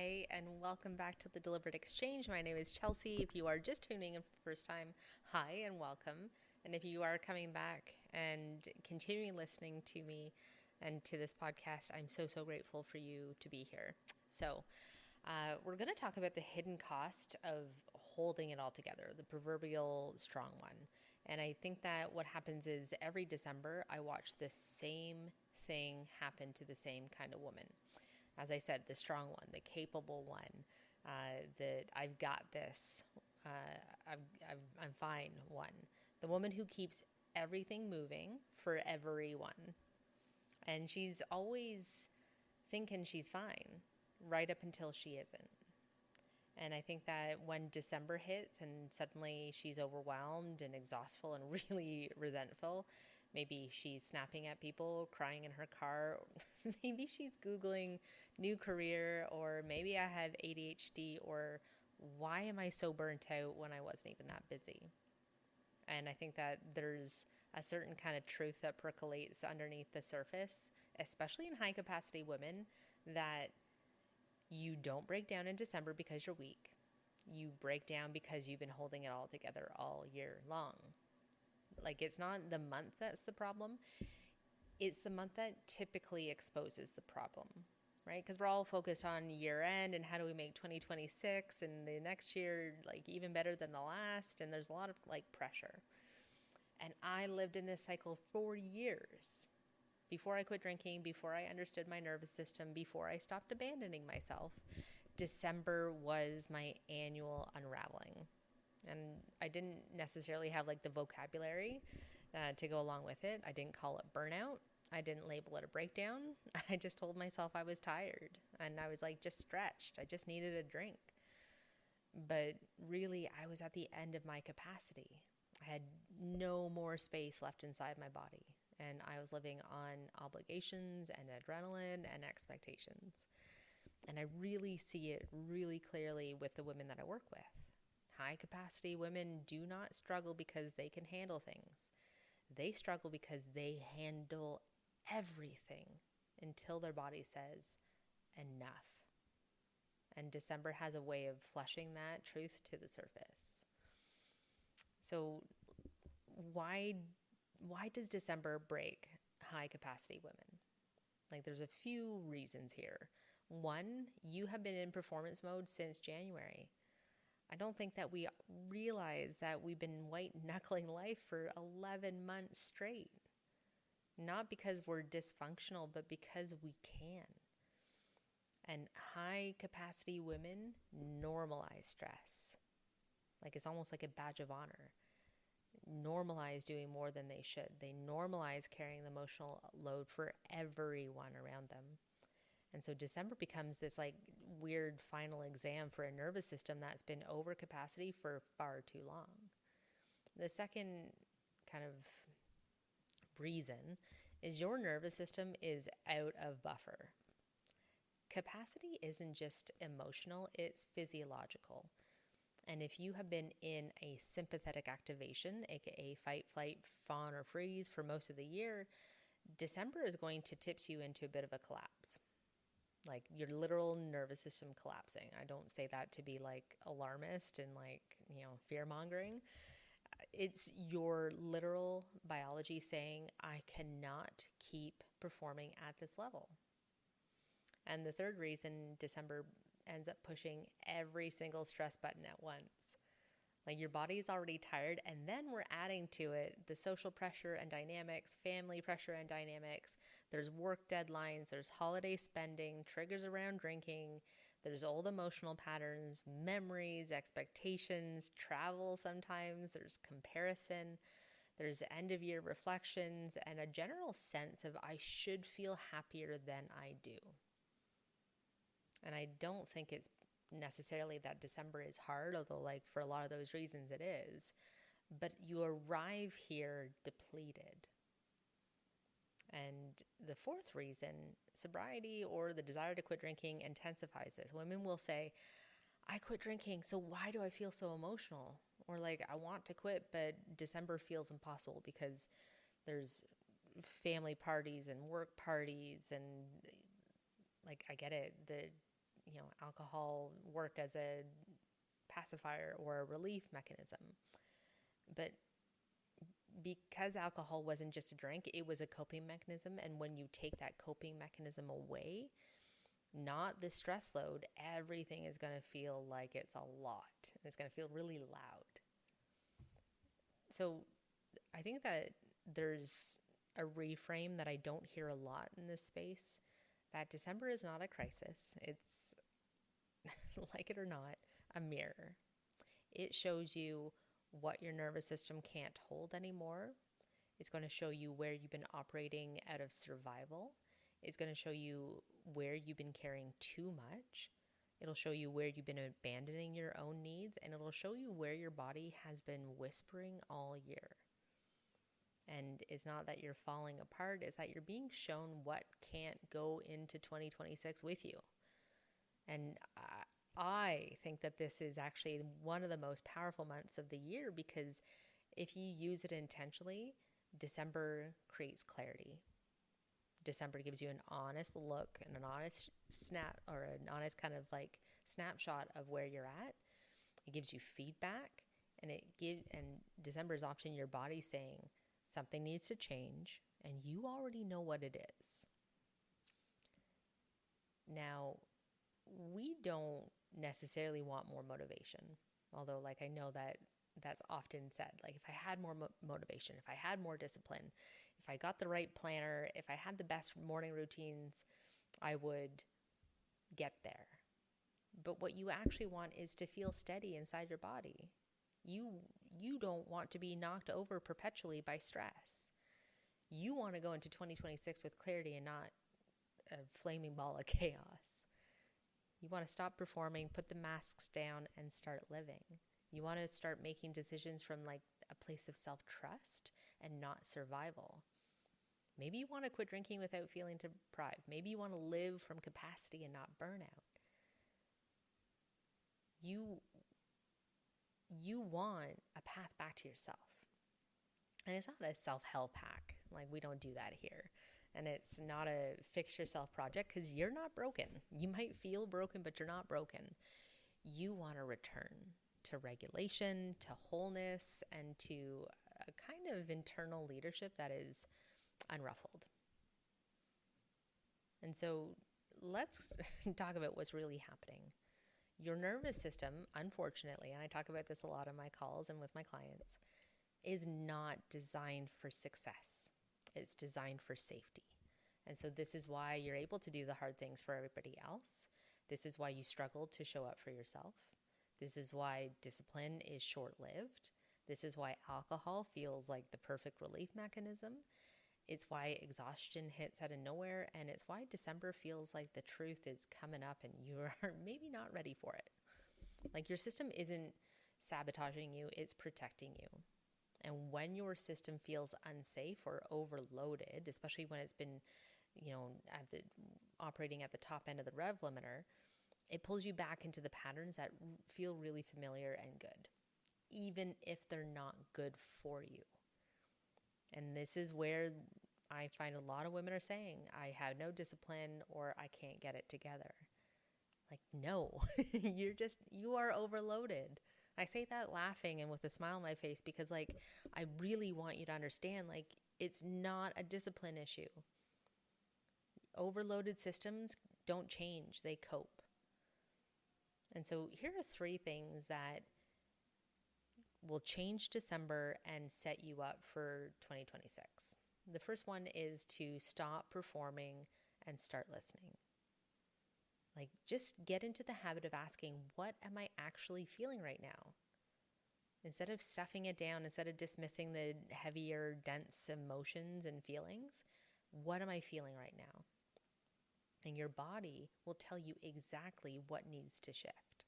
Hi, and welcome back to the Deliberate Exchange. My name is Chelsea. If you are just tuning in for the first time, hi and welcome. And if you are coming back and continuing listening to me and to this podcast, I'm so grateful for you to be here. We're going to talk about the hidden cost of holding it all together, the proverbial strong one. And I think that what happens is every December, I watch the same thing happen to the same kind of woman. As I said, the strong one, the capable one, that I've got this, I'm fine one. The woman who keeps everything moving for everyone. And she's always thinking she's fine, right up until she isn't. And I think that when December hits and suddenly she's overwhelmed and exhaustful and really resentful, maybe she's snapping at people, crying in her car, maybe she's Googling new career, or maybe I have ADHD, or why am I so burnt out when I wasn't even that busy? And I think that there's a certain kind of truth that percolates underneath the surface, especially in high capacity women, that you don't break down in December because you're weak. You break down because you've been holding it all together all year long. Like, it's not the month that's the problem. It's the month that typically exposes the problem, right? Because we're all focused on year end and how do we make 2026 and the next year like even better than the last. And there's a lot of like pressure. And I lived in this cycle for years. Before I quit drinking, before I understood my nervous system, before I stopped abandoning myself, December was my annual unraveling. And I didn't necessarily have like the vocabulary to go along with it. I didn't call it burnout. I didn't label it a breakdown. I just told myself I was tired and I was like just stretched. I just needed a drink. But really, I was at the end of my capacity. I had no more space left inside my body. And I was living on obligations and adrenaline and expectations. And I really see it really clearly with the women that I work with. High capacity women do not struggle because they can handle things. They struggle because they handle everything until their body says enough. And December has a way of flushing that truth to the surface. So why does December break high capacity women? Like, there's a few reasons here. One, you have been in performance mode since January. I don't think that we realize that we've been white knuckling life for 11 months straight. Not because we're dysfunctional, but because we can. And high capacity women normalize stress. Like, it's almost like a badge of honor. Normalize doing more than they should. They normalize carrying the emotional load for everyone around them. And so December becomes this like weird final exam for a nervous system that's been over capacity for far too long. The second kind of reason is your nervous system is out of buffer. Capacity isn't just emotional, it's physiological. And if you have been in a sympathetic activation, aka fight, flight, fawn, or freeze for most of the year, December is going to tip you into a bit of a collapse. Like your literal nervous system collapsing. I don't say that to be like alarmist and like, fear mongering. It's your literal biology saying, I cannot keep performing at this level. And the third reason December ends up pushing every single stress button at once. Like, your body is already tired, and then we're adding to it the social pressure and dynamics, family pressure and dynamics. There's work deadlines, there's holiday spending, triggers around drinking, there's old emotional patterns, memories, expectations, travel sometimes, there's comparison, there's end of year reflections, and a general sense of I should feel happier than I do. And I don't think it's necessarily that December is hard, although like for a lot of those reasons it is, but you arrive here depleted. And the fourth reason, sobriety or the desire to quit drinking intensifies this. Women will say, I quit drinking, so why do I feel so emotional? Or like, I want to quit, but December feels impossible because there's family parties and work parties and like, I get it. alcohol worked as a pacifier or a relief mechanism. But because alcohol wasn't just a drink, it was a coping mechanism. And when you take that coping mechanism away, not the stress load, everything is going to feel like it's a lot. And it's going to feel really loud. So I think that there's a reframe that I don't hear a lot in this space, that December is not a crisis. It's, like it or not, a mirror. It shows you what your nervous system can't hold anymore. It's going to show you where you've been operating out of survival. It's going to show you where you've been caring too much. It'll show you where you've been abandoning your own needs, and it'll show you where your body has been whispering all year. And it's not that you're falling apart, it's that you're being shown what can't go into 2026 with you. And I think that this is actually one of the most powerful months of the year, because if you use it intentionally, December creates clarity. December gives you an honest look and an honest snap, or an honest kind of like snapshot of where you're at. It gives you feedback, and December is often your body saying something needs to change, and you already know what it is. Now, we don't necessarily want more motivation, although I know that that's often said. If I had more motivation, if I had more discipline, if I got the right planner, if I had the best morning routines, I would get there. But what you actually want is to feel steady inside your body. You don't want to be knocked over perpetually by stress. You want to go into 2026 with clarity and not a flaming ball of chaos. You want to stop performing, put the masks down, and start living. You want to start making decisions from a place of self-trust and not survival. Maybe you want to quit drinking without feeling deprived. Maybe you want to live from capacity and not burnout. You want a path back to yourself. And it's not a self-help hack. We don't do that here. And it's not a fix yourself project, because you're not broken. You might feel broken, but you're not broken. You want to return to regulation, to wholeness, and to a kind of internal leadership that is unruffled. And so let's talk about what's really happening. Your nervous system, unfortunately, and I talk about this a lot on my calls and with my clients, is not designed for success. It's designed for safety. And so this is why you're able to do the hard things for everybody else. This is why you struggle to show up for yourself. This is why discipline is short-lived. This is why alcohol feels like the perfect relief mechanism. It's why exhaustion hits out of nowhere, and it's why December feels like the truth is coming up and you are maybe not ready for it. Your system isn't sabotaging you, it's protecting you. And when your system feels unsafe or overloaded, especially when it's been, operating at the top end of the rev limiter, it pulls you back into the patterns that feel really familiar and good, even if they're not good for you. And this is where I find a lot of women are saying, I have no discipline, or I can't get it together. No, you are overloaded. I say that laughing and with a smile on my face, because I really want you to understand, it's not a discipline issue. Overloaded systems don't change, they cope. And so here are 3 things that will change December and set you up for 2026. The first one is to stop performing and start listening. Just get into the habit of asking, what am I actually feeling right now? Instead of stuffing it down, instead of dismissing the heavier, dense emotions and feelings, what am I feeling right now? And your body will tell you exactly what needs to shift.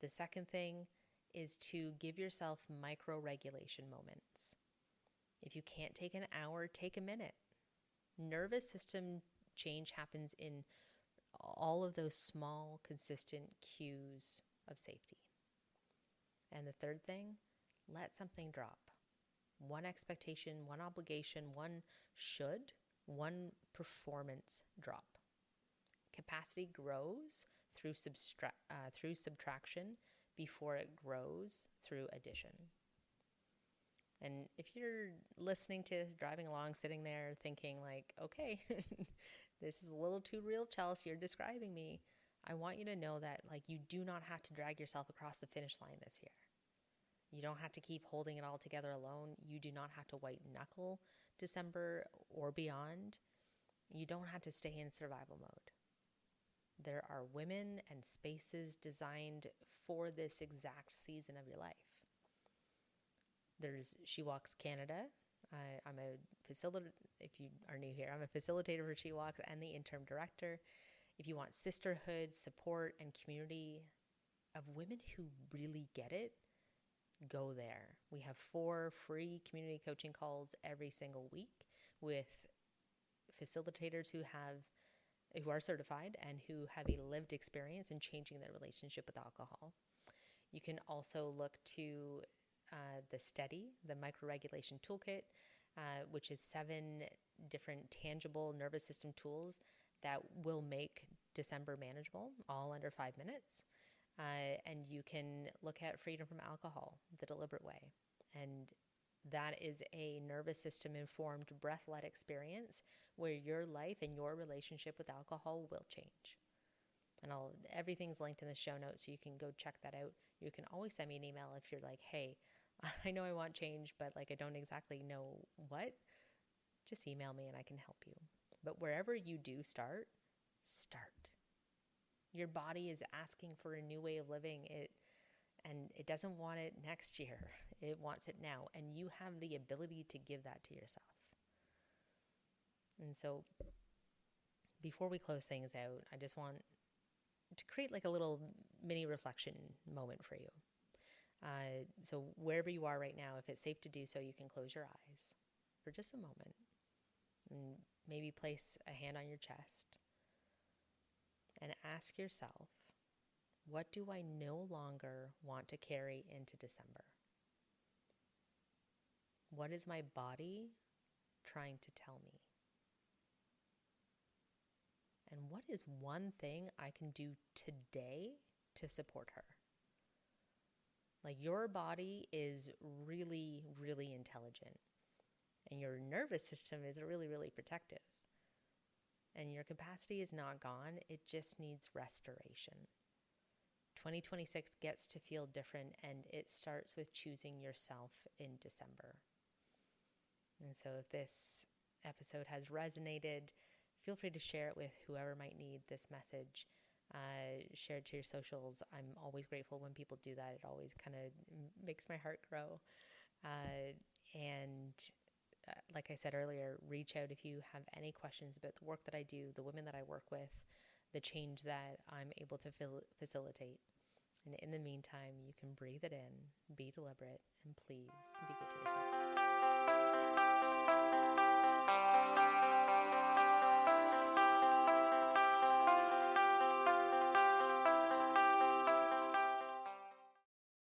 The second thing is to give yourself micro-regulation moments. If you can't take an hour, take a minute. Nervous system change happens in all of those small, consistent cues of safety. And the third thing, let something drop. One expectation, one obligation, one should, one performance drop. capacity grows through subtraction before it grows through addition. And if you're listening to this, driving along, sitting there thinking like, okay, this is a little too real, Chelsea, you're describing me. I want you to know that like you do not have to drag yourself across the finish line this year. You don't have to keep holding it all together alone. You do not have to white knuckle December or beyond. You don't have to stay in survival mode. There are women and spaces designed for this exact season of your life. There's She Walks Canada. I'm a facilitator. If you are new here, I'm a facilitator for She Walks and the interim director. If you want sisterhood, support, and community of women who really get it, go there. We have 4 free community coaching calls every single week with facilitators who are certified and who have a lived experience in changing their relationship with alcohol. You can also look to the STEADY, the microregulation toolkit, which is 7 different tangible nervous system tools that will make December manageable, all under 5 minutes. And you can look at freedom from alcohol, the deliberate way. And that is a nervous system informed, breath-led experience where your life and your relationship with alcohol will change. And everything's linked in the show notes, so you can go check that out. You can always send me an email if you're like, hey, I know I want change, but like I don't exactly know what. Just email me and I can help you. But wherever you do start. Your body is asking for a new way of living. And it doesn't want it next year. It wants it now. And you have the ability to give that to yourself. And so before we close things out, I just want to create like a little mini reflection moment for you. So wherever you are right now, if it's safe to do so, you can close your eyes for just a moment and maybe place a hand on your chest and ask yourself, what do I no longer want to carry into December? What is my body trying to tell me? And what is one thing I can do today to support her? Like your body is really, really intelligent. And your nervous system is really, really protective. And your capacity is not gone. It just needs restoration. 2026 gets to feel different, and it starts with choosing yourself in December. And so if this episode has resonated, feel free to share it with whoever might need this message. Share it to your socials. I'm always grateful when people do that. It always kind of makes my heart grow. Like I said earlier, reach out if you have any questions about the work that I do, the women that I work with, the change that I'm able to facilitate. And in the meantime, you can breathe it in, be deliberate, and please be good to yourself.